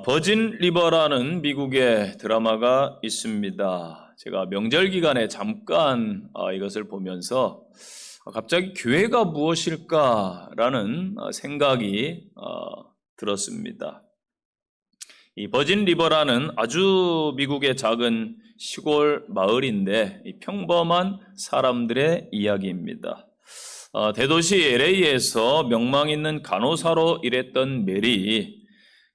버진 리버라는 미국의 드라마가 있습니다. 제가 명절 기간에 잠깐 이것을 보면서 갑자기 교회가 무엇일까라는 생각이 들었습니다. 이 버진 리버라는 아주 미국의 작은 시골 마을인데 평범한 사람들의 이야기입니다. 대도시 LA에서 명망 있는 간호사로 일했던 메리,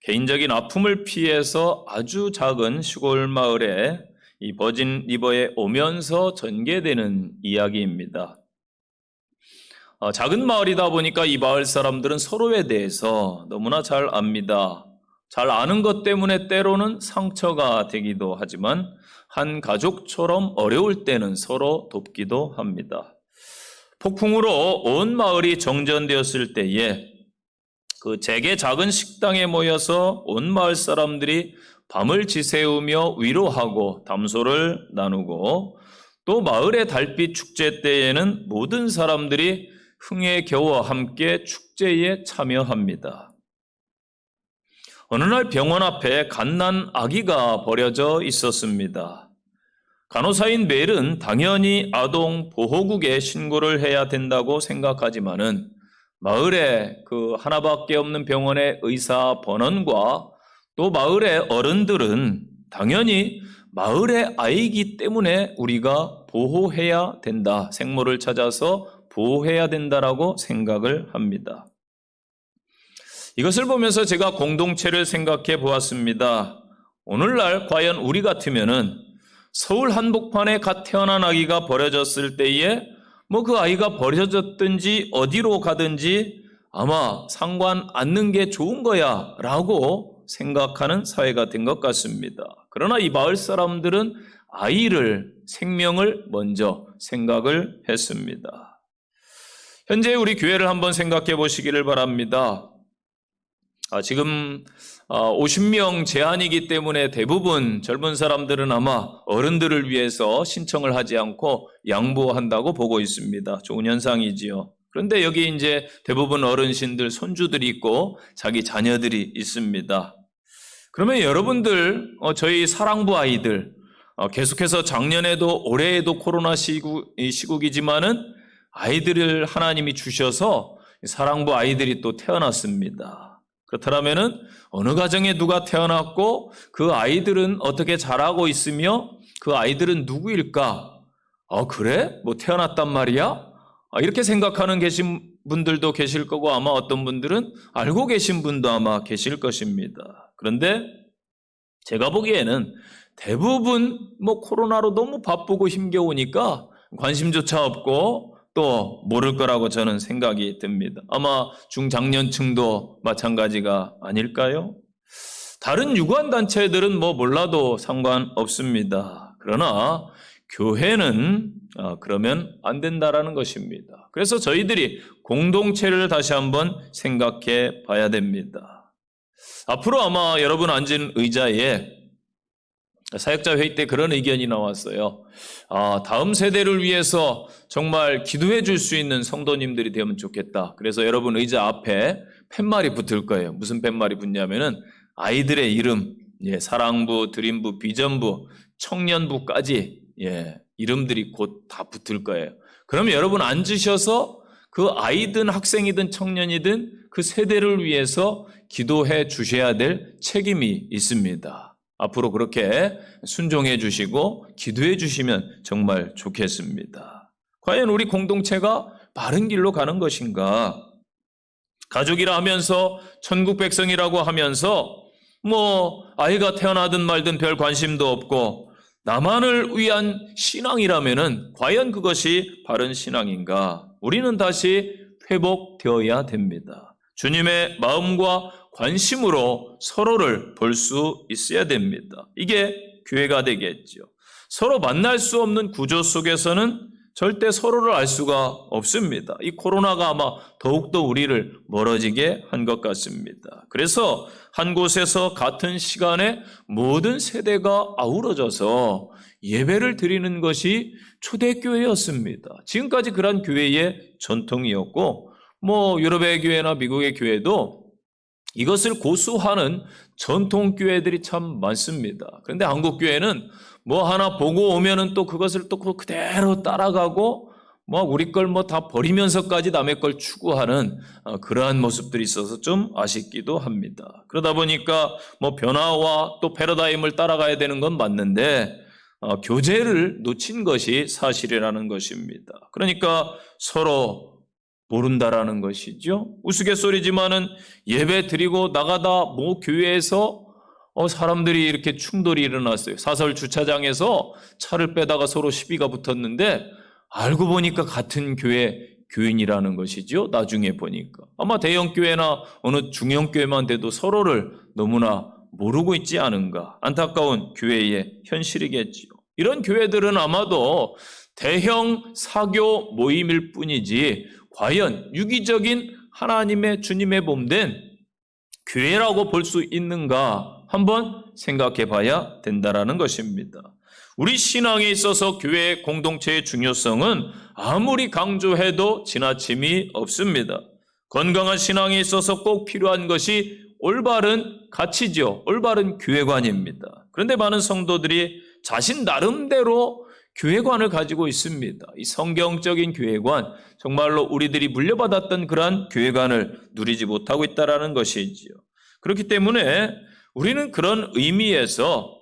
개인적인 아픔을 피해서 아주 작은 시골 마을에 이 버진 리버에 오면서 전개되는 이야기입니다. 작은 마을이다 보니까 이 마을 사람들은 서로에 대해서 너무나 잘 압니다. 잘 아는 것 때문에 때로는 상처가 되기도 하지만 한 가족처럼 어려울 때는 서로 돕기도 합니다. 폭풍으로 온 마을이 정전되었을 때에 그 제게 작은 식당에 모여서 온 마을 사람들이 밤을 지새우며 위로하고 담소를 나누고 또 마을의 달빛 축제 때에는 모든 사람들이 흥에 겨워 함께 축제에 참여합니다. 어느 날 병원 앞에 갓난 아기가 버려져 있었습니다. 간호사인 멜은 당연히 아동 보호국에 신고를 해야 된다고 생각하지만은 마을에 그 하나밖에 없는 병원의 의사 번원과 또 마을의 어른들은 당연히 마을의 아이이기 때문에 우리가 보호해야 된다. 생모를 찾아서 보호해야 된다라고 생각을 합니다. 이것을 보면서 제가 공동체를 생각해 보았습니다. 오늘날 과연 우리 같으면은 서울 한복판에 갓 태어난 아기가 버려졌을 때에 그 아이가 버려졌든지 어디로 가든지 아마 상관 않는 게 좋은 거야 라고 생각하는 사회가 된 것 같습니다. 그러나 이 마을 사람들은 아이를, 생명을 먼저 생각을 했습니다. 현재 우리 교회를 한번 생각해 보시기를 바랍니다. 지금 50명 제한이기 때문에 대부분 젊은 사람들은 아마 어른들을 위해서 신청을 하지 않고 양보한다고 보고 있습니다. 좋은 현상이지요. 그런데 여기 이제 대부분 어르신들, 손주들이 있고 자기 자녀들이 있습니다. 그러면 여러분들, 저희 사랑부 아이들, 계속해서 작년에도 올해에도 코로나 시국이지만은 아이들을 하나님이 주셔서 사랑부 아이들이 또 태어났습니다. 그렇다면은 어느 가정에 누가 태어났고 그 아이들은 어떻게 자라고 있으며 그 아이들은 누구일까? 그래? 태어났단 말이야? 이렇게 생각하는 계신 분들도 계실 거고 아마 어떤 분들은 알고 계신 분도 아마 계실 것입니다. 그런데 제가 보기에는 대부분 코로나로 너무 바쁘고 힘겨우니까 관심조차 없고 또 모를 거라고 저는 생각이 듭니다. 아마 중장년층도 마찬가지가 아닐까요? 다른 유관단체들은 몰라도 상관없습니다. 그러나 교회는 그러면 안 된다라는 것입니다. 그래서 저희들이 공동체를 다시 한번 생각해 봐야 됩니다. 앞으로 아마 여러분 앉은 의자에 사역자 회의 때 그런 의견이 나왔어요. 다음 세대를 위해서 정말 기도해 줄 수 있는 성도님들이 되면 좋겠다. 그래서 여러분 의자 앞에 팻말이 붙을 거예요. 무슨 팻말이 붙냐면은 아이들의 이름, 사랑부, 드림부, 비전부, 청년부까지 이름들이 곧 다 붙을 거예요. 그러면 여러분 앉으셔서 그 아이든 학생이든 청년이든 그 세대를 위해서 기도해 주셔야 될 책임이 있습니다. 앞으로 그렇게 순종해 주시고 기도해 주시면 정말 좋겠습니다. 과연 우리 공동체가 바른 길로 가는 것인가? 가족이라 하면서 천국 백성이라고 하면서 아이가 태어나든 말든 별 관심도 없고 나만을 위한 신앙이라면은 과연 그것이 바른 신앙인가? 우리는 다시 회복되어야 됩니다. 주님의 마음과 관심으로 서로를 볼 수 있어야 됩니다. 이게 교회가 되겠죠. 서로 만날 수 없는 구조 속에서는 절대 서로를 알 수가 없습니다. 이 코로나가 아마 더욱더 우리를 멀어지게 한 것 같습니다. 그래서 한 곳에서 같은 시간에 모든 세대가 아우러져서 예배를 드리는 것이 초대교회였습니다. 지금까지 그런 교회의 전통이었고 유럽의 교회나 미국의 교회도 이것을 고수하는 전통교회들이 참 많습니다. 그런데 한국교회는 뭐 하나 보고 오면은 또 그것을 또 그대로 따라가고 뭐 우리 걸 뭐 다 버리면서까지 남의 걸 추구하는 그러한 모습들이 있어서 좀 아쉽기도 합니다. 그러다 보니까 뭐 변화와 또 패러다임을 따라가야 되는 건 맞는데 교제를 놓친 것이 사실이라는 것입니다. 그러니까 서로 모른다라는 것이죠. 우스갯소리지만은 예배 드리고 나가다 뭐 교회에서 사람들이 이렇게 충돌이 일어났어요. 사설 주차장에서 차를 빼다가 서로 시비가 붙었는데 알고 보니까 같은 교회 교인이라는 것이죠. 나중에 보니까. 아마 대형교회나 어느 중형교회만 돼도 서로를 너무나 모르고 있지 않은가. 안타까운 교회의 현실이겠지요. 이런 교회들은 아마도 대형 사교 모임일 뿐이지 과연 유기적인 하나님의 주님의 몸된 교회라고 볼 수 있는가 한번 생각해 봐야 된다라는 것입니다. 우리 신앙에 있어서 교회 공동체의 중요성은 아무리 강조해도 지나침이 없습니다. 건강한 신앙에 있어서 꼭 필요한 것이 올바른 가치죠. 올바른 교회관입니다. 그런데 많은 성도들이 자신 나름대로 교회관을 가지고 있습니다. 이 성경적인 교회관, 정말로 우리들이 물려받았던 그러한 교회관을 누리지 못하고 있다는 것이지요. 그렇기 때문에 우리는 그런 의미에서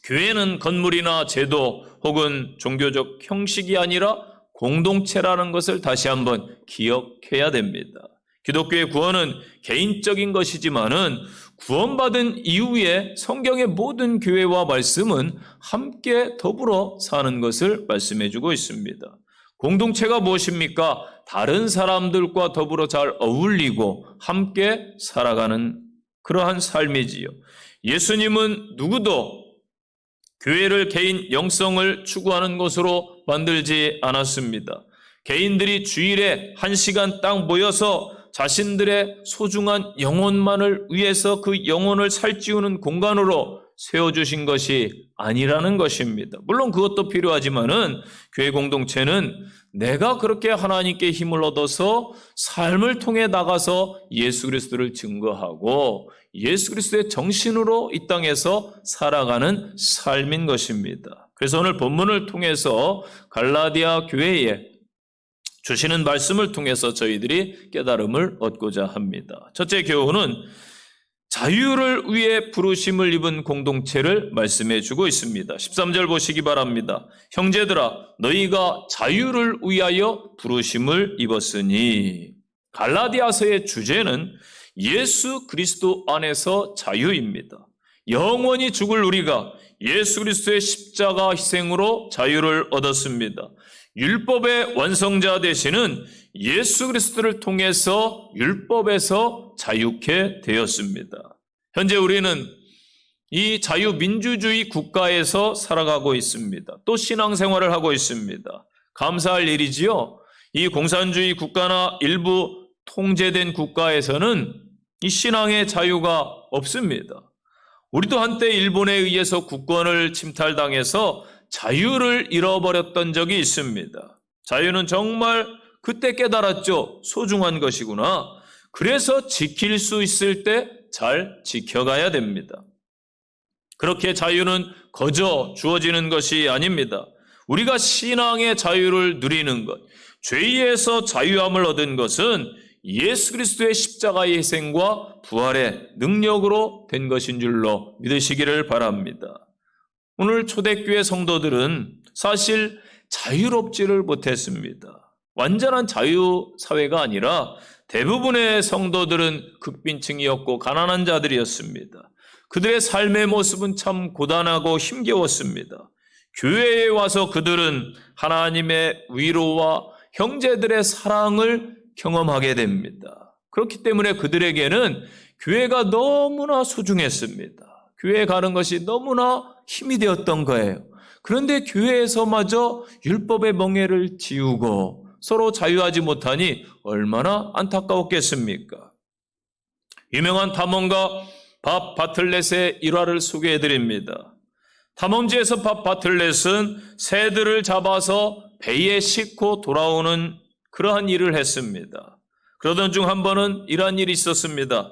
교회는 건물이나 제도 혹은 종교적 형식이 아니라 공동체라는 것을 다시 한번 기억해야 됩니다. 기독교의 구원은 개인적인 것이지만은 구원받은 이후에 성경의 모든 교회와 말씀은 함께 더불어 사는 것을 말씀해주고 있습니다. 공동체가 무엇입니까? 다른 사람들과 더불어 잘 어울리고 함께 살아가는 그러한 삶이지요. 예수님은 누구도 교회를 개인 영성을 추구하는 것으로 만들지 않았습니다. 개인들이 주일에 1시간 딱 모여서 자신들의 소중한 영혼만을 위해서 그 영혼을 살찌우는 공간으로 세워주신 것이 아니라는 것입니다. 물론 그것도 필요하지만은 교회 공동체는 내가 그렇게 하나님께 힘을 얻어서 삶을 통해 나가서 예수 그리스도를 증거하고 예수 그리스도의 정신으로 이 땅에서 살아가는 삶인 것입니다. 그래서 오늘 본문을 통해서 갈라디아 교회에 주시는 말씀을 통해서 저희들이 깨달음을 얻고자 합니다. 첫째 교훈은 자유를 위해 부르심을 입은 공동체를 말씀해 주고 있습니다. 13절 보시기 바랍니다. 형제들아 너희가 자유를 위하여 부르심을 입었으니. 갈라디아서의 주제는 예수 그리스도 안에서 자유입니다. 영원히 죽을 우리가 예수 그리스도의 십자가 희생으로 자유를 얻었습니다. 율법의 완성자 되시는 예수 그리스도를 통해서 율법에서 자유케 되었습니다. 현재 우리는 이 자유민주주의 국가에서 살아가고 있습니다. 또 신앙생활을 하고 있습니다. 감사할 일이지요. 이 공산주의 국가나 일부 통제된 국가에서는 이 신앙의 자유가 없습니다. 우리도 한때 일본에 의해서 국권을 침탈당해서 자유를 잃어버렸던 적이 있습니다. 자유는 정말 그때 깨달았죠. 소중한 것이구나. 그래서 지킬 수 있을 때 잘 지켜가야 됩니다. 그렇게 자유는 거저 주어지는 것이 아닙니다. 우리가 신앙의 자유를 누리는 것, 죄에서 자유함을 얻은 것은 예수 그리스도의 십자가의 희생과 부활의 능력으로 된 것인 줄로 믿으시기를 바랍니다. 오늘 초대교회 성도들은 사실 자유롭지를 못했습니다. 완전한 자유사회가 아니라 대부분의 성도들은 극빈층이었고 가난한 자들이었습니다. 그들의 삶의 모습은 참 고단하고 힘겨웠습니다. 교회에 와서 그들은 하나님의 위로와 형제들의 사랑을 경험하게 됩니다. 그렇기 때문에 그들에게는 교회가 너무나 소중했습니다. 교회에 가는 것이 너무나 힘이 되었던 거예요. 그런데 교회에서마저 율법의 멍에를 지우고 서로 자유하지 못하니 얼마나 안타까웠겠습니까? 유명한 탐험가 밥 바틀렛의 일화를 소개해드립니다. 탐험지에서 밥 바틀렛은 새들을 잡아서 배에 싣고 돌아오는 그러한 일을 했습니다. 그러던 중 한 번은 이러한 일이 있었습니다.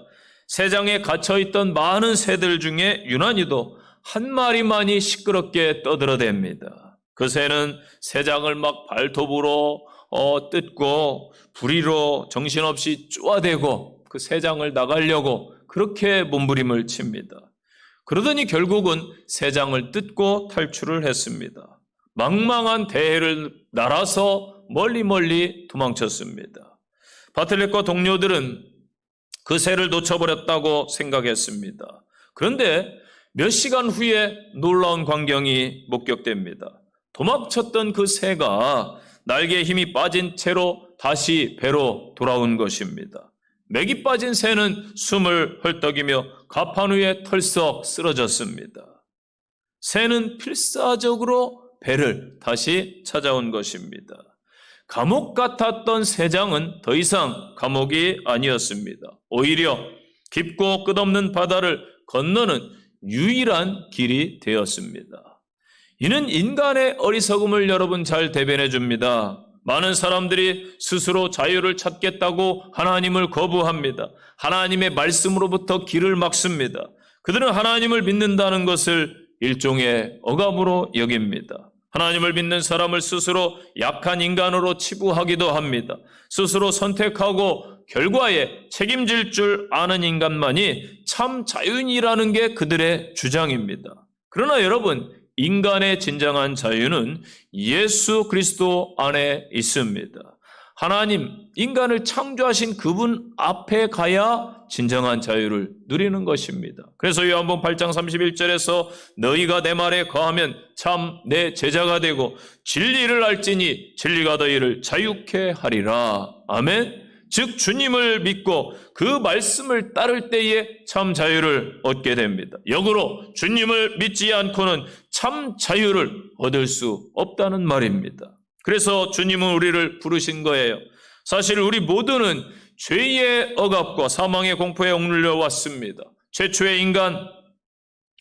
새장에 갇혀있던 많은 새들 중에 유난히도 한 마리만이 시끄럽게 떠들어댑니다. 그 새는 새장을 막 발톱으로 뜯고 부리로 정신없이 쪼아대고 그 새장을 나가려고 그렇게 몸부림을 칩니다. 그러더니 결국은 새장을 뜯고 탈출을 했습니다. 망망한 대해를 날아서 멀리 도망쳤습니다. 바틀렛과 동료들은 그 새를 놓쳐버렸다고 생각했습니다. 그런데 몇 시간 후에 놀라운 광경이 목격됩니다. 도망쳤던 그 새가 날개에 힘이 빠진 채로 다시 배로 돌아온 것입니다. 맥이 빠진 새는 숨을 헐떡이며 가판 위에 털썩 쓰러졌습니다. 새는 필사적으로 배를 다시 찾아온 것입니다. 감옥 같았던 새장은 더 이상 감옥이 아니었습니다. 오히려 깊고 끝없는 바다를 건너는 유일한 길이 되었습니다. 이는 인간의 어리석음을 여러분 잘 대변해 줍니다. 많은 사람들이 스스로 자유를 찾겠다고 하나님을 거부합니다. 하나님의 말씀으로부터 길을 막습니다. 그들은 하나님을 믿는다는 것을 일종의 억압으로 여깁니다. 하나님을 믿는 사람을 스스로 약한 인간으로 치부하기도 합니다. 스스로 선택하고 결과에 책임질 줄 아는 인간만이 참 자유인이라는 게 그들의 주장입니다. 그러나 여러분, 인간의 진정한 자유는 예수 그리스도 안에 있습니다. 하나님, 인간을 창조하신 그분 앞에 가야 진정한 자유를 누리는 것입니다. 그래서 요한복음 8장 31절에서 너희가 내 말에 거하면 참 내 제자가 되고 진리를 알지니 진리가 너희를 자유케 하리라. 아멘. 즉 주님을 믿고 그 말씀을 따를 때에 참 자유를 얻게 됩니다. 역으로 주님을 믿지 않고는 참 자유를 얻을 수 없다는 말입니다. 그래서 주님은 우리를 부르신 거예요. 사실 우리 모두는 죄의 억압과 사망의 공포에 억눌려 왔습니다. 최초의 인간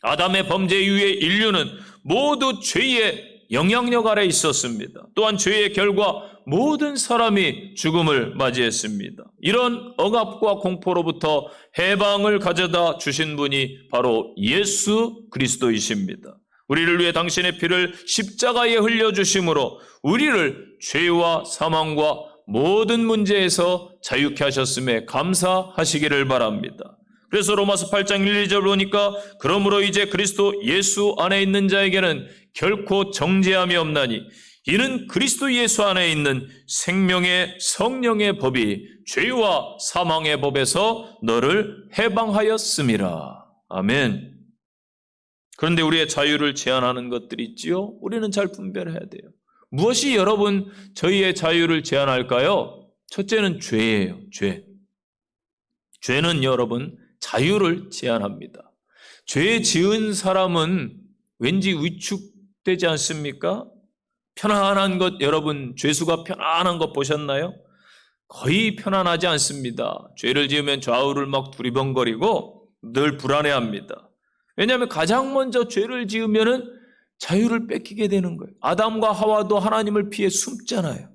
아담의 범죄 이후의 인류는 모두 죄의 영향력 아래 있었습니다. 또한 죄의 결과 모든 사람이 죽음을 맞이했습니다. 이런 억압과 공포로부터 해방을 가져다 주신 분이 바로 예수 그리스도이십니다. 우리를 위해 당신의 피를 십자가에 흘려주심으로 우리를 죄와 사망과 모든 문제에서 자유케 하셨음에 감사하시기를 바랍니다. 그래서 로마서 8장 1, 2절 보니까 그러므로 이제 그리스도 예수 안에 있는 자에게는 결코 정죄함이 없나니 이는 그리스도 예수 안에 있는 생명의 성령의 법이 죄와 사망의 법에서 너를 해방하였음이라. 아멘. 그런데 우리의 자유를 제한하는 것들이 있지요. 우리는 잘 분별해야 돼요. 무엇이 여러분 저희의 자유를 제한할까요? 첫째는 죄예요. 죄. 죄는 여러분 자유를 제한합니다. 죄 지은 사람은 왠지 위축되지 않습니까? 편안한 것, 여러분 죄수가 편안한 것 보셨나요? 거의 편안하지 않습니다. 죄를 지으면 좌우를 막 두리번거리고 늘 불안해합니다. 왜냐하면 가장 먼저 죄를 지으면은 자유를 뺏기게 되는 거예요. 아담과 하와도 하나님을 피해 숨잖아요.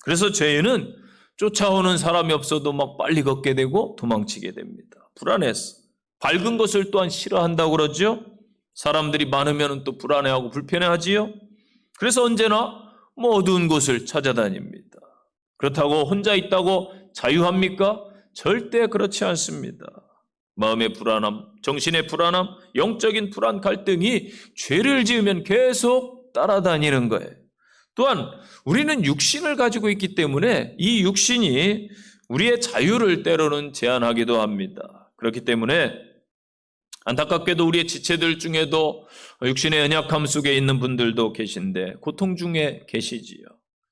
그래서 죄는 쫓아오는 사람이 없어도 막 빨리 걷게 되고 도망치게 됩니다. 불안해서. 밝은 것을 또한 싫어한다고 그러죠. 사람들이 많으면 또 불안해하고 불편해하지요. 그래서 언제나 어두운 곳을 찾아다닙니다. 그렇다고 혼자 있다고 자유합니까? 절대 그렇지 않습니다. 마음의 불안함, 정신의 불안함, 영적인 불안, 갈등이 죄를 지으면 계속 따라다니는 거예요. 또한 우리는 육신을 가지고 있기 때문에 이 육신이 우리의 자유를 때로는 제한하기도 합니다. 그렇기 때문에 안타깝게도 우리의 지체들 중에도 육신의 연약함 속에 있는 분들도 계신데 고통 중에 계시지요.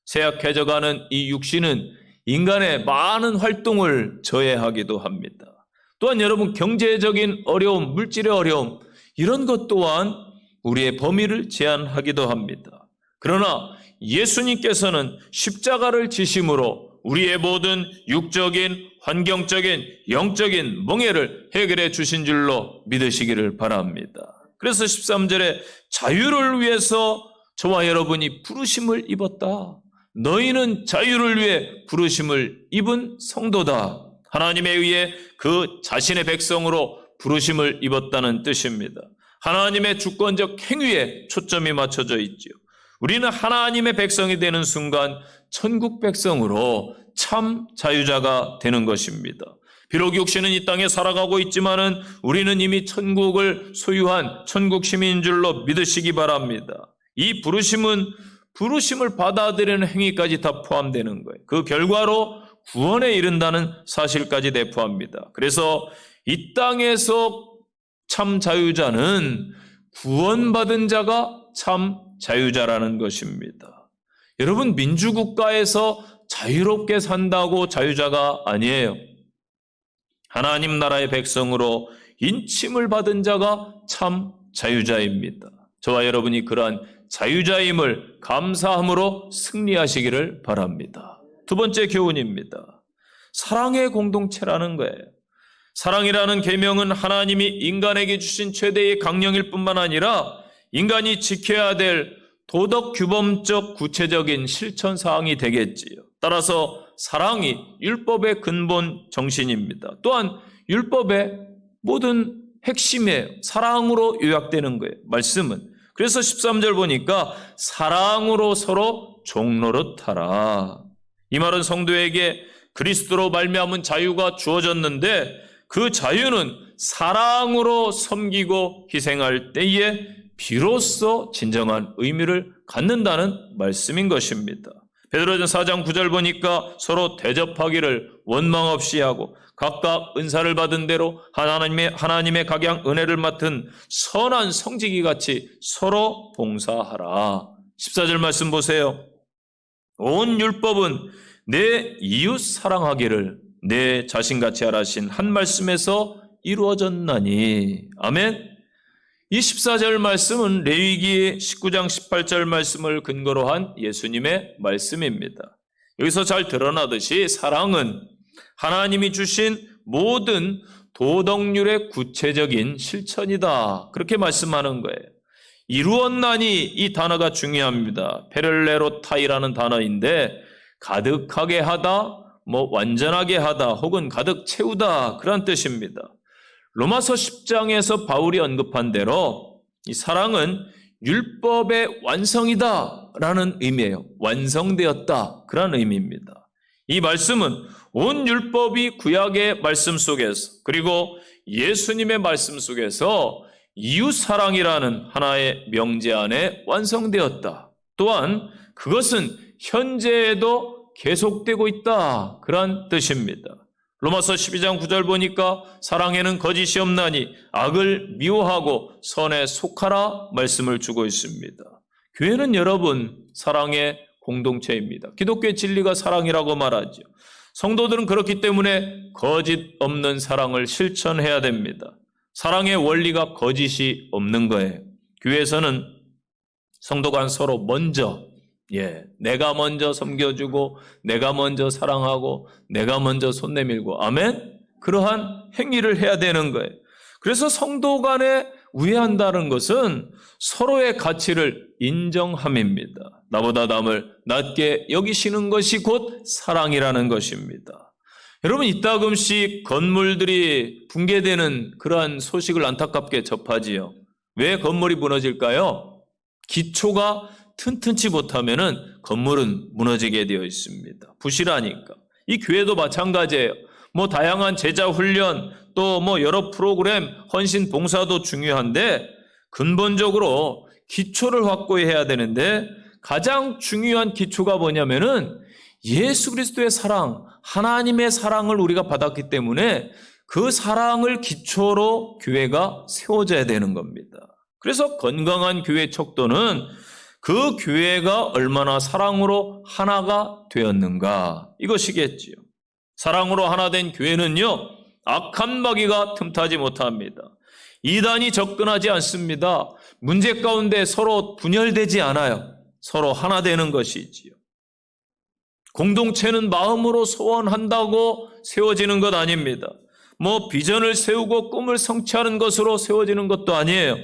쇠약해져가는 이 육신은 인간의 많은 활동을 저해하기도 합니다. 또한 여러분 경제적인 어려움, 물질의 어려움 이런 것 또한 우리의 범위를 제한하기도 합니다. 그러나 예수님께서는 십자가를 지심으로 우리의 모든 육적인, 환경적인, 영적인 멍해를 해결해 주신 줄로 믿으시기를 바랍니다. 그래서 13절에 자유를 위해서 저와 여러분이 부르심을 입었다. 너희는 자유를 위해 부르심을 입은 성도다. 하나님에 의해 그 자신의 백성으로 부르심을 입었다는 뜻입니다. 하나님의 주권적 행위에 초점이 맞춰져 있지요. 우리는 하나님의 백성이 되는 순간 천국 백성으로 참 자유자가 되는 것입니다. 비록 육신은 이 땅에 살아가고 있지만은 우리는 이미 천국을 소유한 천국 시민인 줄로 믿으시기 바랍니다. 이 부르심을 받아들이는 행위까지 다 포함되는 거예요. 그 결과로 구원에 이른다는 사실까지 내포합니다. 그래서 이 땅에서 참 자유자는 구원받은 자가 참 자유자라는 것입니다. 여러분, 민주국가에서 자유롭게 산다고 자유자가 아니에요. 하나님 나라의 백성으로 인침을 받은 자가 참 자유자입니다. 저와 여러분이 그러한 자유자임을 감사함으로 승리하시기를 바랍니다. 두 번째 교훈입니다. 사랑의 공동체라는 거예요. 사랑이라는 계명은 하나님이 인간에게 주신 최대의 강령일 뿐만 아니라 인간이 지켜야 될 도덕 규범적 구체적인 실천 사항이 되겠지요. 따라서 사랑이 율법의 근본 정신입니다. 또한 율법의 모든 핵심에 사랑으로 요약되는 거예요. 말씀은. 그래서 13절 보니까 사랑으로 서로 종노릇하라. 이 말은 성도에게 그리스도로 말미암은 자유가 주어졌는데 그 자유는 사랑으로 섬기고 희생할 때에 비로소 진정한 의미를 갖는다는 말씀인 것입니다. 베드로전서 4장 9절 보니까 서로 대접하기를 원망 없이 하고 각각 은사를 받은 대로 하나님의 각양 은혜를 맡은 선한 성지기 같이 서로 봉사하라. 14절 말씀 보세요. 온 율법은 내 이웃 사랑하기를 내 자신같이 하라신 한 말씀에서 이루어졌나니. 아멘. 이 14절 말씀은 레위기 19장 18절 말씀을 근거로 한 예수님의 말씀입니다. 여기서 잘 드러나듯이 사랑은 하나님이 주신 모든 도덕률의 구체적인 실천이다. 그렇게 말씀하는 거예요. 이루었나니 이 단어가 중요합니다. 페렐레로타이라는 단어인데 가득하게 하다, 완전하게 하다 혹은 가득 채우다 그런 뜻입니다. 로마서 10장에서 바울이 언급한 대로 이 사랑은 율법의 완성이다 라는 의미예요. 완성되었다 그런 의미입니다. 이 말씀은 온 율법이 구약의 말씀 속에서 그리고 예수님의 말씀 속에서 이웃사랑이라는 하나의 명제 안에 완성되었다. 또한 그것은 현재에도 계속되고 있다 그런 뜻입니다. 로마서 12장 9절 보니까 사랑에는 거짓이 없나니 악을 미워하고 선에 속하라 말씀을 주고 있습니다. 교회는 여러분 사랑의 공동체입니다. 기독교의 진리가 사랑이라고 말하죠. 성도들은 그렇기 때문에 거짓 없는 사랑을 실천해야 됩니다. 사랑의 원리가 거짓이 없는 거예요. 교회에서는 성도간 서로 먼저 내가 먼저 섬겨주고 내가 먼저 사랑하고 내가 먼저 손 내밀고 아멘? 그러한 행위를 해야 되는 거예요. 그래서 성도 간에 우애한다는 것은 서로의 가치를 인정함입니다. 나보다 남을 낮게 여기시는 것이 곧 사랑이라는 것입니다. 여러분 이따금씩 건물들이 붕괴되는 그러한 소식을 안타깝게 접하지요. 왜 건물이 무너질까요? 기초가 튼튼치 못하면은 건물은 무너지게 되어 있습니다. 부실하니까. 이 교회도 마찬가지예요. 다양한 제자 훈련 또 여러 프로그램 헌신 봉사도 중요한데 근본적으로 기초를 확고해야 되는데 가장 중요한 기초가 뭐냐면은 예수 그리스도의 사랑, 하나님의 사랑을 우리가 받았기 때문에 그 사랑을 기초로 교회가 세워져야 되는 겁니다. 그래서 건강한 교회 척도는 그 교회가 얼마나 사랑으로 하나가 되었는가 이것이겠지요. 사랑으로 하나 된 교회는요 악한 마귀가 틈타지 못합니다. 이단이 접근하지 않습니다. 문제 가운데 서로 분열되지 않아요. 서로 하나 되는 것이지요. 공동체는 마음으로 소원한다고 세워지는 것 아닙니다. 비전을 세우고 꿈을 성취하는 것으로 세워지는 것도 아니에요.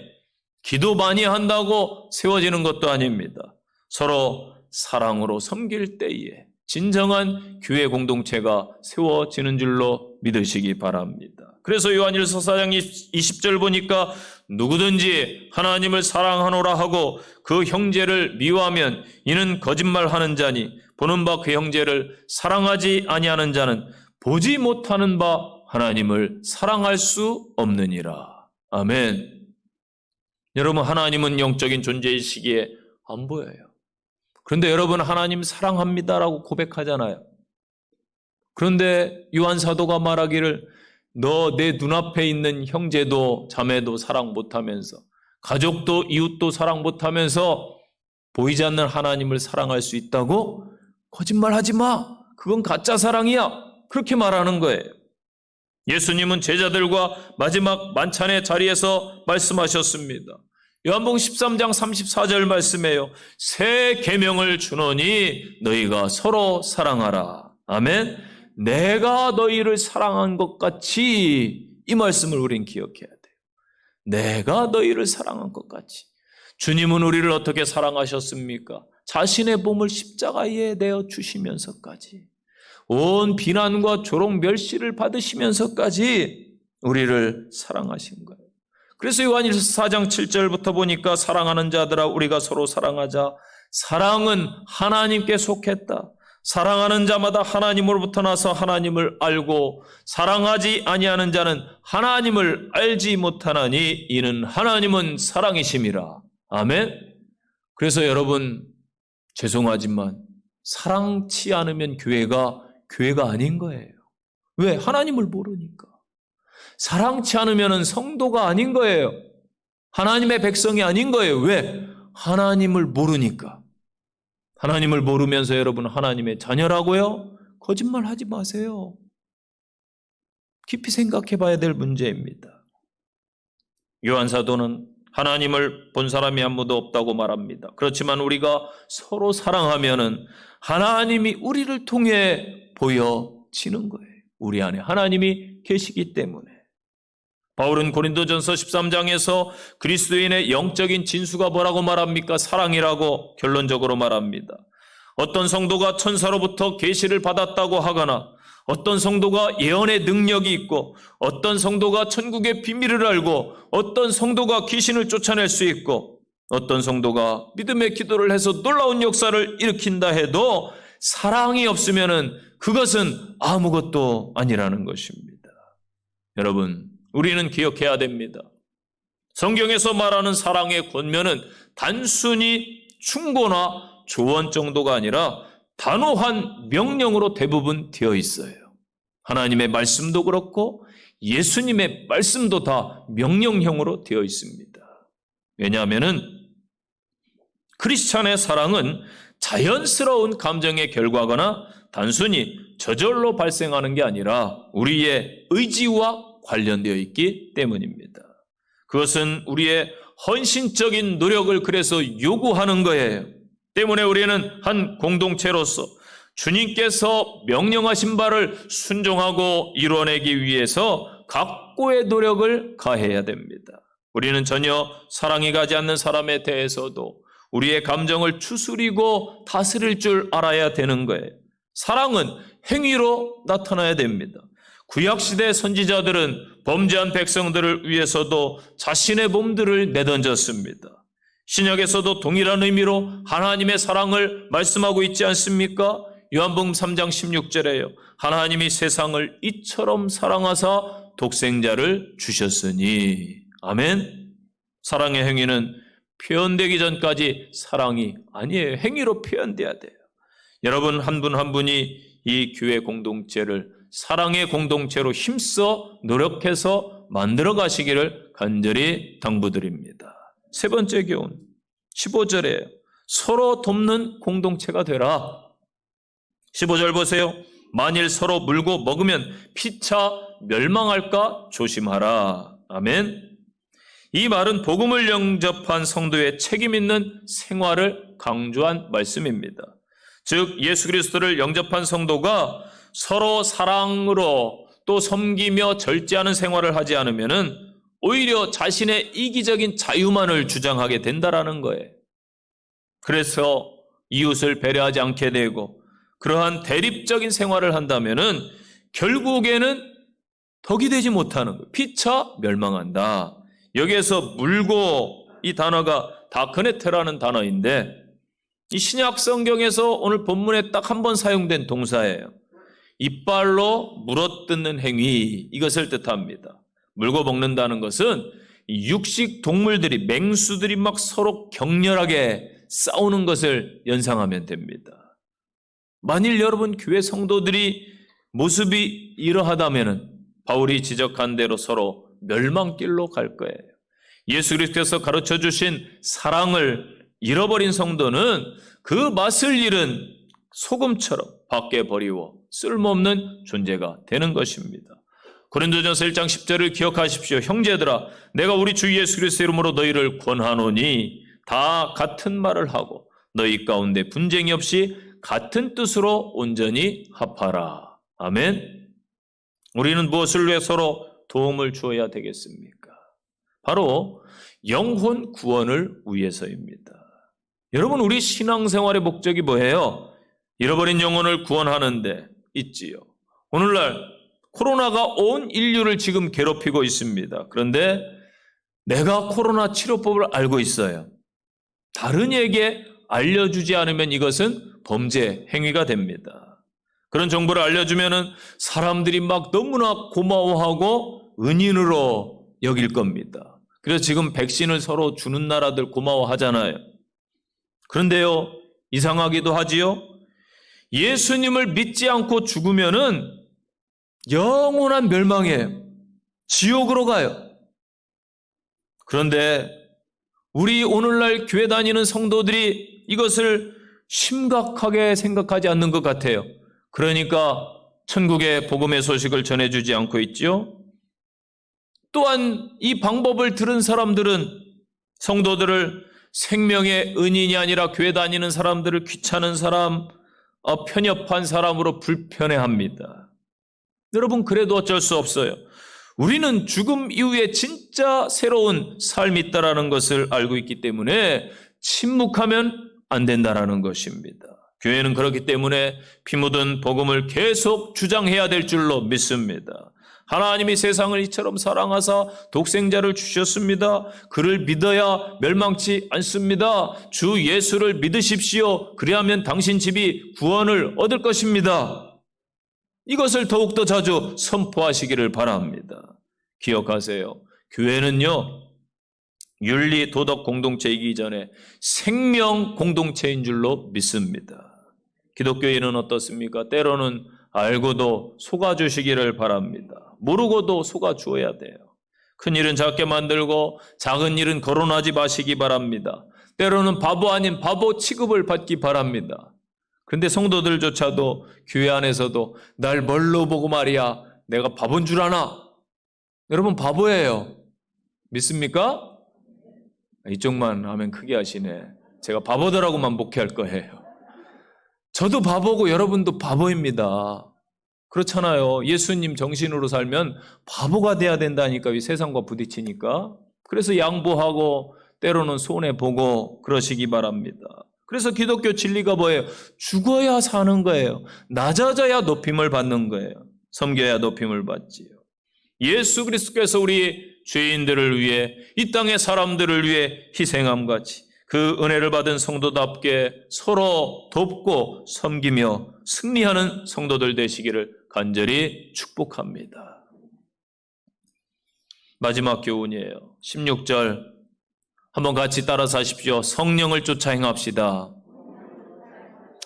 기도 많이 한다고 세워지는 것도 아닙니다. 서로 사랑으로 섬길 때에 진정한 교회 공동체가 세워지는 줄로 믿으시기 바랍니다. 그래서 요한일서 4장 20절 보니까 누구든지 하나님을 사랑하노라 하고 그 형제를 미워하면 이는 거짓말하는 자니 보는 바 그 형제를 사랑하지 아니하는 자는 보지 못하는 바 하나님을 사랑할 수 없느니라. 아멘. 여러분, 하나님은 영적인 존재이시기에 안 보여요. 그런데 여러분, 하나님 사랑합니다라고 고백하잖아요. 그런데 요한 사도가 말하기를 너 내 눈앞에 있는 형제도 자매도 사랑 못하면서 가족도 이웃도 사랑 못하면서 보이지 않는 하나님을 사랑할 수 있다고? 거짓말하지 마. 그건 가짜 사랑이야. 그렇게 말하는 거예요. 예수님은 제자들과 마지막 만찬의 자리에서 말씀하셨습니다. 요한복음 13장 34절 말씀이에요. 새 계명을 주노니 너희가 서로 사랑하라. 아멘. 내가 너희를 사랑한 것 같이, 이 말씀을 우린 기억해야 돼요. 내가 너희를 사랑한 것 같이. 주님은 우리를 어떻게 사랑하셨습니까? 자신의 몸을 십자가에 내어 주시면서까지, 온 비난과 조롱 멸시를 받으시면서까지 우리를 사랑하신 거예요. 그래서 요한일서 4장 7절부터 보니까 사랑하는 자들아 우리가 서로 사랑하자. 사랑은 하나님께 속했다. 사랑하는 자마다 하나님으로부터 나서 하나님을 알고 사랑하지 아니하는 자는 하나님을 알지 못하나니 이는 하나님은 사랑이심이라. 아멘. 그래서 여러분, 죄송하지만 사랑치 않으면 교회가 아닌 거예요. 왜? 하나님을 모르니까. 사랑치 않으면 성도가 아닌 거예요. 하나님의 백성이 아닌 거예요. 왜? 하나님을 모르니까. 하나님을 모르면서 여러분 하나님의 자녀라고요? 거짓말하지 마세요. 깊이 생각해 봐야 될 문제입니다. 요한 사도는 하나님을 본 사람이 아무도 없다고 말합니다. 그렇지만 우리가 서로 사랑하면은 하나님이 우리를 통해 보여지는 거예요. 우리 안에 하나님이 계시기 때문에. 바울은 고린도전서 13장에서 그리스도인의 영적인 진수가 뭐라고 말합니까? 사랑이라고 결론적으로 말합니다. 어떤 성도가 천사로부터 계시를 받았다고 하거나 어떤 성도가 예언의 능력이 있고 어떤 성도가 천국의 비밀을 알고 어떤 성도가 귀신을 쫓아낼 수 있고 어떤 성도가 믿음의 기도를 해서 놀라운 역사를 일으킨다 해도 사랑이 없으면은 그것은 아무것도 아니라는 것입니다. 여러분, 우리는 기억해야 됩니다. 성경에서 말하는 사랑의 권면은 단순히 충고나 조언 정도가 아니라 단호한 명령으로 대부분 되어 있어요. 하나님의 말씀도 그렇고 예수님의 말씀도 다 명령형으로 되어 있습니다. 왜냐하면은 크리스찬의 사랑은 자연스러운 감정의 결과거나 단순히 저절로 발생하는 게 아니라 우리의 의지와 관련되어 있기 때문입니다. 그것은 우리의 헌신적인 노력을 그래서 요구하는 거예요. 때문에 우리는 한 공동체로서 주님께서 명령하신 바를 순종하고 이루어내기 위해서 각고의 노력을 가해야 됩니다. 우리는 전혀 사랑이 가지 않는 사람에 대해서도 우리의 감정을 추스리고 다스릴 줄 알아야 되는 거예요. 사랑은 행위로 나타나야 됩니다. 구약시대 선지자들은 범죄한 백성들을 위해서도 자신의 몸들을 내던졌습니다. 신약에서도 동일한 의미로 하나님의 사랑을 말씀하고 있지 않습니까? 요한복음 3장 16절에요. 하나님이 세상을 이처럼 사랑하사 독생자를 주셨으니. 아멘. 사랑의 행위는 표현되기 전까지 사랑이 아니에요. 행위로 표현돼야 돼요. 여러분 한 분 한 분이 이 교회 공동체를 사랑의 공동체로 힘써 노력해서 만들어 가시기를 간절히 당부드립니다. 세 번째 교훈 15절에 서로 돕는 공동체가 되라. 15절 보세요. 만일 서로 물고 먹으면 피차 멸망할까 조심하라. 아멘. 이 말은 복음을 영접한 성도의 책임 있는 생활을 강조한 말씀입니다. 즉 예수 그리스도를 영접한 성도가 서로 사랑으로 또 섬기며 절제하는 생활을 하지 않으면은 오히려 자신의 이기적인 자유만을 주장하게 된다라는 거예요. 그래서 이웃을 배려하지 않게 되고 그러한 대립적인 생활을 한다면은 결국에는 덕이 되지 못하는 거예요. 피차 멸망한다. 여기에서 물고 이 단어가 다크네테라는 단어인데 이 신약 성경에서 오늘 본문에 딱 한 번 사용된 동사예요. 이빨로 물어뜯는 행위, 이것을 뜻합니다. 물고 먹는다는 것은 육식 동물들이, 맹수들이 막 서로 격렬하게 싸우는 것을 연상하면 됩니다. 만일 여러분 교회 성도들이 모습이 이러하다면 바울이 지적한 대로 서로 멸망길로 갈 거예요. 예수 그리스도께서 가르쳐 주신 사랑을 잃어버린 성도는 그 맛을 잃은 소금처럼 밖에 버리워 쓸모없는 존재가 되는 것입니다. 고린도전서 1장 10절을 기억하십시오. 형제들아, 내가 우리 주 예수 그리스도 이름으로 너희를 권하노니 다 같은 말을 하고 너희 가운데 분쟁이 없이 같은 뜻으로 온전히 합하라. 아멘. 우리는 무엇을 위해 서로 도움을 주어야 되겠습니까? 바로 영혼 구원을 위해서입니다. 여러분, 우리 신앙생활의 목적이 뭐예요? 잃어버린 영혼을 구원하는데 있지요. 오늘날 코로나가 온 인류를 지금 괴롭히고 있습니다. 그런데 내가 코로나 치료법을 알고 있어요. 다른 이에게 알려주지 않으면 이것은 범죄 행위가 됩니다. 그런 정보를 알려주면 사람들이 막 너무나 고마워하고 은인으로 여길 겁니다. 그래서 지금 백신을 서로 주는 나라들 고마워하잖아요. 그런데요, 이상하기도 하지요. 예수님을 믿지 않고 죽으면은 영원한 멸망이에요. 지옥으로 가요. 그런데 우리 오늘날 교회 다니는 성도들이 이것을 심각하게 생각하지 않는 것 같아요. 그러니까 천국의 복음의 소식을 전해주지 않고 있죠. 또한 이 방법을 들은 사람들은 성도들을 생명의 은인이 아니라 교회 다니는 사람들을 귀찮은 사람, 편협한 사람으로 불편해합니다. 여러분, 그래도 어쩔 수 없어요. 우리는 죽음 이후에 진짜 새로운 삶이 있다는 것을 알고 있기 때문에 침묵하면 안 된다는 것입니다. 교회는 그렇기 때문에 피 묻은 복음을 계속 주장해야 될 줄로 믿습니다. 하나님이 세상을 이처럼 사랑하사 독생자를 주셨습니다. 그를 믿어야 멸망치 않습니다. 주 예수를 믿으십시오. 그리하면 당신 집이 구원을 얻을 것입니다. 이것을 더욱더 자주 선포하시기를 바랍니다. 기억하세요. 교회는요, 윤리 도덕 공동체이기 전에 생명 공동체인 줄로 믿습니다. 기독교인은 어떻습니까? 때로는 알고도 속아주시기를 바랍니다. 모르고도 속아주어야 돼요. 큰 일은 작게 만들고 작은 일은 거론하지 마시기 바랍니다. 때로는 바보 아닌 바보 취급을 받기 바랍니다. 그런데 성도들조차도 교회 안에서도 날 뭘로 보고 말이야, 내가 바본 줄 아나? 여러분, 바보예요. 믿습니까? 이쪽만 하면 크게 하시네. 제가 바보들하고만 목회할 거예요. 저도 바보고 여러분도 바보입니다. 그렇잖아요. 예수님 정신으로 살면 바보가 돼야 된다니까, 이 세상과 부딪히니까. 그래서 양보하고 때로는 손해보고 그러시기 바랍니다. 그래서 기독교 진리가 뭐예요? 죽어야 사는 거예요. 낮아져야 높임을 받는 거예요. 섬겨야 높임을 받지요. 예수 그리스도께서 우리 죄인들을 위해, 이 땅의 사람들을 위해 희생함같이 그 은혜를 받은 성도답게 서로 돕고 섬기며 승리하는 성도들 되시기를 간절히 축복합니다. 마지막 교훈이에요. 16절 한번 같이 따라서 하십시오. 성령을 쫓아 행합시다.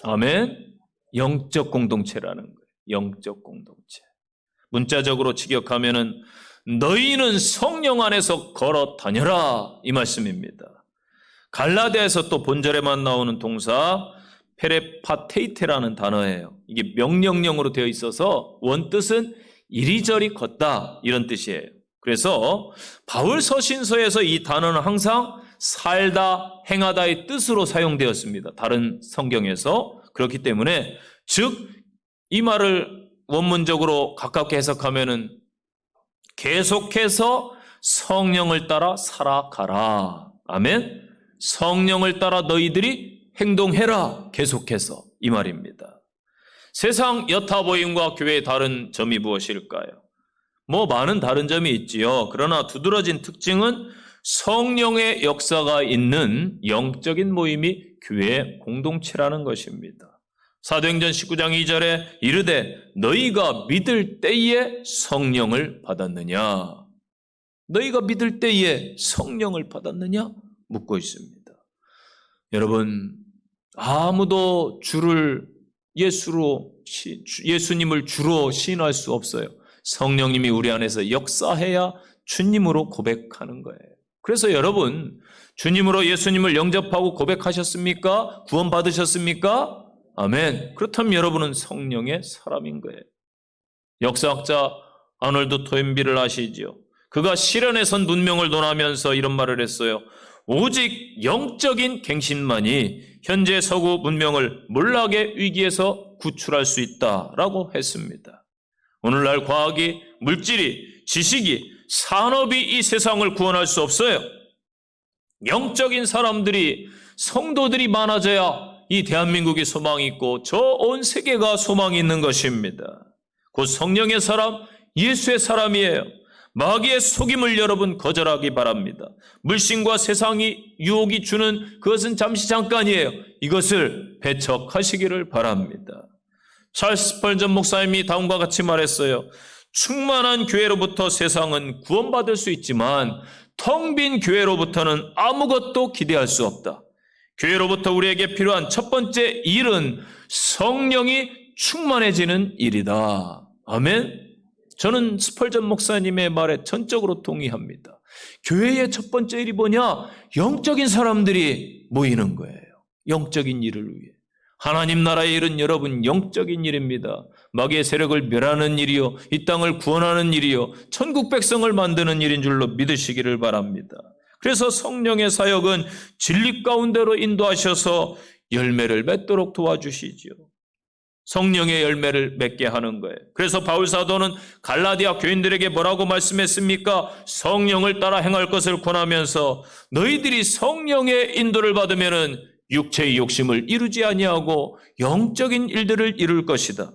아멘. 영적 공동체라는 거예요. 영적 공동체. 문자적으로 직역하면은 너희는 성령 안에서 걸어 다녀라, 이 말씀입니다. 갈라디아에서 또 본절에만 나오는 동사 페레파테이테라는 단어예요. 이게 명령형으로 되어 있어서 원뜻은 이리저리 걷다, 이런 뜻이에요. 그래서 바울 서신서에서 이 단어는 항상 살다, 행하다의 뜻으로 사용되었습니다. 다른 성경에서. 그렇기 때문에 즉 이 말을 원문적으로 가깝게 해석하면은 계속해서 성령을 따라 살아가라. 아멘. 성령을 따라 너희들이 행동해라. 계속해서, 이 말입니다. 세상 여타 보임과 교회의 다른 점이 무엇일까요? 많은 다른 점이 있지요. 그러나 두드러진 특징은 성령의 역사가 있는 영적인 모임이 교회의 공동체라는 것입니다. 사도행전 19장 2절에 이르되 너희가 믿을 때에 성령을 받았느냐? 너희가 믿을 때에 성령을 받았느냐? 묻고 있습니다. 여러분, 아무도 예수님을 주로 시인할 수 없어요. 성령님이 우리 안에서 역사해야 주님으로 고백하는 거예요. 그래서 여러분, 주님으로 예수님을 영접하고 고백하셨습니까? 구원 받으셨습니까? 아멘. 그렇다면 여러분은 성령의 사람인 거예요. 역사학자 아놀드 토인비를 아시지요? 그가 시련에 선 문명을 논하면서 이런 말을 했어요. 오직 영적인 갱신만이 현재 서구 문명을 몰락의 위기에서 구출할 수 있다라고 했습니다. 오늘날 과학이, 물질이, 지식이, 산업이 이 세상을 구원할 수 없어요. 영적인 사람들이, 성도들이 많아져야 이 대한민국이 소망이 있고 저 온 세계가 소망이 있는 것입니다. 곧 성령의 사람, 예수의 사람이에요. 마귀의 속임을 여러분 거절하기 바랍니다. 물신과 세상이 유혹이 주는 그것은 잠시 잠깐이에요. 이것을 배척하시기를 바랍니다. 찰스 스펄전 목사님이 다음과 같이 말했어요. 충만한 교회로부터 세상은 구원받을 수 있지만 텅 빈 교회로부터는 아무것도 기대할 수 없다. 교회로부터 우리에게 필요한 첫 번째 일은 성령이 충만해지는 일이다. 아멘. 저는 스펄전 목사님의 말에 전적으로 동의합니다. 교회의 첫 번째 일이 뭐냐? 영적인 사람들이 모이는 거예요. 영적인 일을 위해. 하나님 나라의 일은 여러분 영적인 일입니다. 마귀의 세력을 멸하는 일이요, 이 땅을 구원하는 일이요, 천국 백성을 만드는 일인 줄로 믿으시기를 바랍니다. 그래서 성령의 사역은 진리 가운데로 인도하셔서 열매를 맺도록 도와주시지요. 성령의 열매를 맺게 하는 거예요. 그래서 바울 사도는 갈라디아 교인들에게 뭐라고 말씀했습니까? 성령을 따라 행할 것을 권하면서 너희들이 성령의 인도를 받으면은 육체의 욕심을 이루지 아니하고 영적인 일들을 이룰 것이다.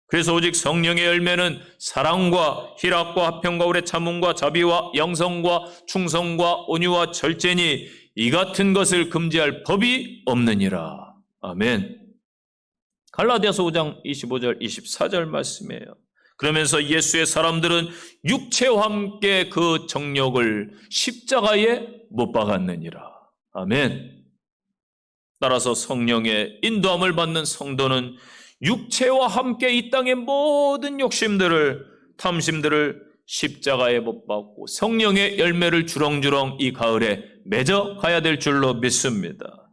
그래서 오직 성령의 열매는 사랑과 희락과 화평과 오래 참음과 자비와 영성과 충성과 온유와 절제니 이 같은 것을 금지할 법이 없느니라. 아멘. 갈라디아서 5장 25절 24절 말씀이에요. 그러면서 예수의 사람들은 육체와 함께 그 정욕을 십자가에 못 박았느니라. 아멘. 따라서 성령의 인도함을 받는 성도는 육체와 함께 이 땅의 모든 욕심들을, 탐심들을 십자가에 못 박고 성령의 열매를 주렁주렁 이 가을에 맺어 가야 될 줄로 믿습니다.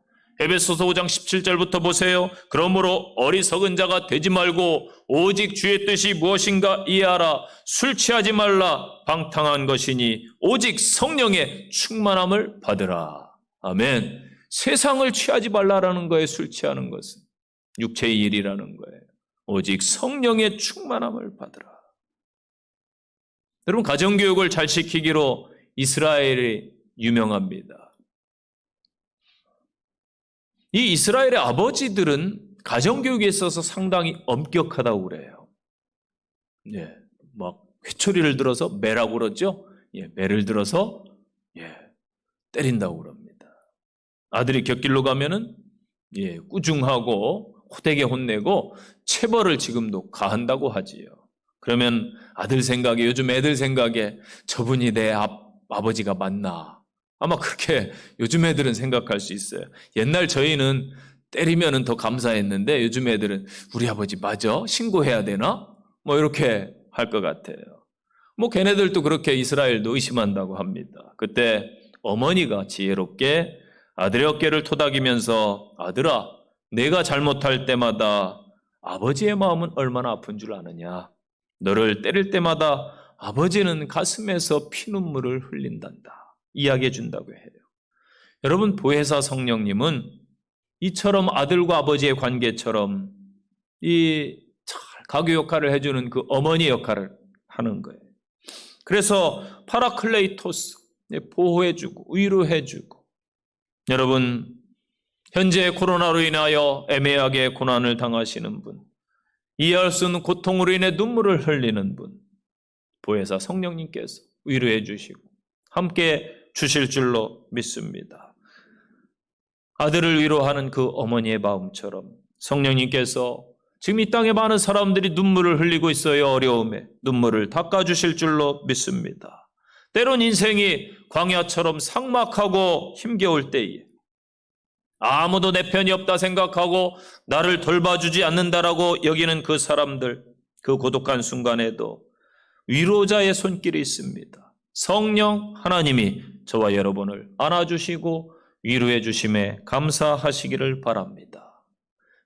에베소서 5장 17절부터 보세요. 그러므로 어리석은 자가 되지 말고 오직 주의 뜻이 무엇인가 이해하라. 술 취하지 말라. 방탕한 것이니 오직 성령의 충만함을 받으라. 아멘. 세상을 취하지 말라라는 거예요. 술 취하는 것은 육체의 일이라는 거예요. 오직 성령의 충만함을 받으라. 여러분, 가정교육을 잘 시키기로 이스라엘이 유명합니다. 이 이스라엘의 아버지들은 가정교육에 있어서 상당히 엄격하다고 그래요. 막 회초리를 들어서 매라고 그러죠. 매를 들어서 때린다고 그럽니다. 아들이 곁길로 가면은 꾸중하고 호되게 혼내고 체벌을 지금도 가한다고 하지요. 그러면 아들 생각에, 요즘 애들 생각에 저분이 내 아버지가 맞나? 아마 그렇게 요즘 애들은 생각할 수 있어요. 옛날 저희는 때리면은 더 감사했는데 요즘 애들은 우리 아버지 맞아? 신고해야 되나? 뭐 이렇게 할 것 같아요. 뭐 걔네들도 그렇게 이스라엘도 의심한다고 합니다. 그때 어머니가 지혜롭게 아들의 어깨를 토닥이면서 아들아, 내가 잘못할 때마다 아버지의 마음은 얼마나 아픈 줄 아느냐? 너를 때릴 때마다 아버지는 가슴에서 피눈물을 흘린단다. 이야기해 준다고 해요. 여러분, 보혜사 성령님은 이처럼 아들과 아버지의 관계처럼 이 잘 가교 역할을 해주는 그 어머니 역할을 하는 거예요. 그래서 파라클레이토스, 보호해주고 위로해주고. 여러분, 현재 코로나로 인하여 애매하게 고난을 당하시는 분, 이해할 수 없는 고통으로 인해 눈물을 흘리는 분, 보혜사 성령님께서 위로해 주시고 함께 주실 줄로 믿습니다. 아들을 위로하는 그 어머니의 마음처럼 성령님께서 지금 이 땅에 많은 사람들이 눈물을 흘리고 있어요. 어려움에 눈물을 닦아주실 줄로 믿습니다. 때론 인생이 광야처럼 삭막하고 힘겨울 때에 아무도 내 편이 없다 생각하고 나를 돌봐주지 않는다라고 여기는 그 사람들, 그 고독한 순간에도 위로자의 손길이 있습니다. 성령 하나님이 저와 여러분을 안아주시고 위로해 주심에 감사하시기를 바랍니다.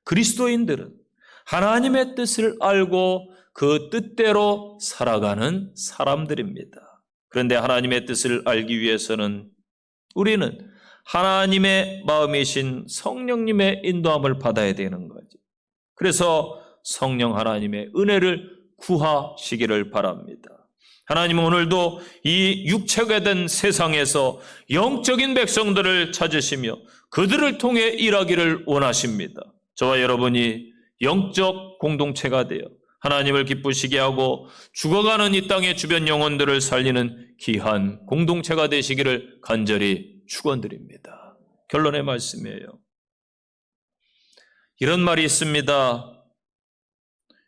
그리스도인들은 하나님의 뜻을 알고 그 뜻대로 살아가는 사람들입니다. 그런데 하나님의 뜻을 알기 위해서는 우리는 하나님의 마음이신 성령님의 인도함을 받아야 되는 거죠. 그래서 성령 하나님의 은혜를 구하시기를 바랍니다. 하나님은 오늘도 이 육체가 된 세상에서 영적인 백성들을 찾으시며 그들을 통해 일하기를 원하십니다. 저와 여러분이 영적 공동체가 되어 하나님을 기쁘시게 하고 죽어가는 이 땅의 주변 영혼들을 살리는 귀한 공동체가 되시기를 간절히 축원드립니다. 결론의 말씀이에요. 이런 말이 있습니다.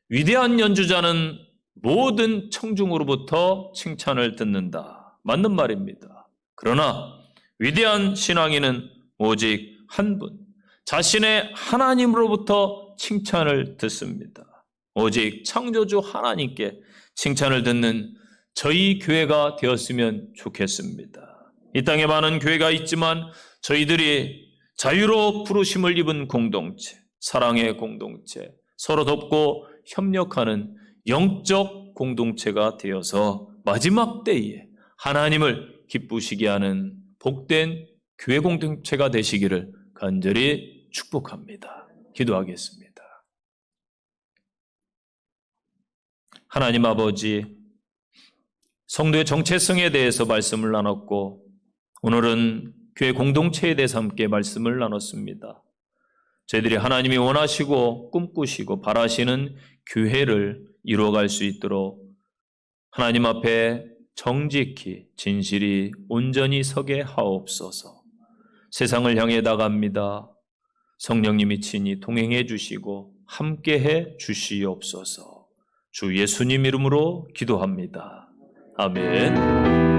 위대한 연주자는 모든 청중으로부터 칭찬을 듣는다. 맞는 말입니다. 그러나 위대한 신앙인은 오직 한 분, 자신의 하나님으로부터 칭찬을 듣습니다. 오직 창조주 하나님께 칭찬을 듣는 저희 교회가 되었으면 좋겠습니다. 이 땅에 많은 교회가 있지만 저희들이 자유로 부르심을 입은 공동체, 사랑의 공동체, 서로 돕고 협력하는 영적 공동체가 되어서 마지막 때에 하나님을 기쁘시게 하는 복된 교회 공동체가 되시기를 간절히 축복합니다. 기도하겠습니다. 하나님 아버지, 성도의 정체성에 대해서 말씀을 나눴고 오늘은 교회 공동체에 대해서 함께 말씀을 나눴습니다. 저희들이 하나님이 원하시고 꿈꾸시고 바라시는 교회를 이루어갈 수 있도록 하나님 앞에 정직히 진실이 온전히 서게 하옵소서. 세상을 향해 나갑니다. 성령님이 친히 동행해 주시고 함께해 주시옵소서. 주 예수님 이름으로 기도합니다. 아멘.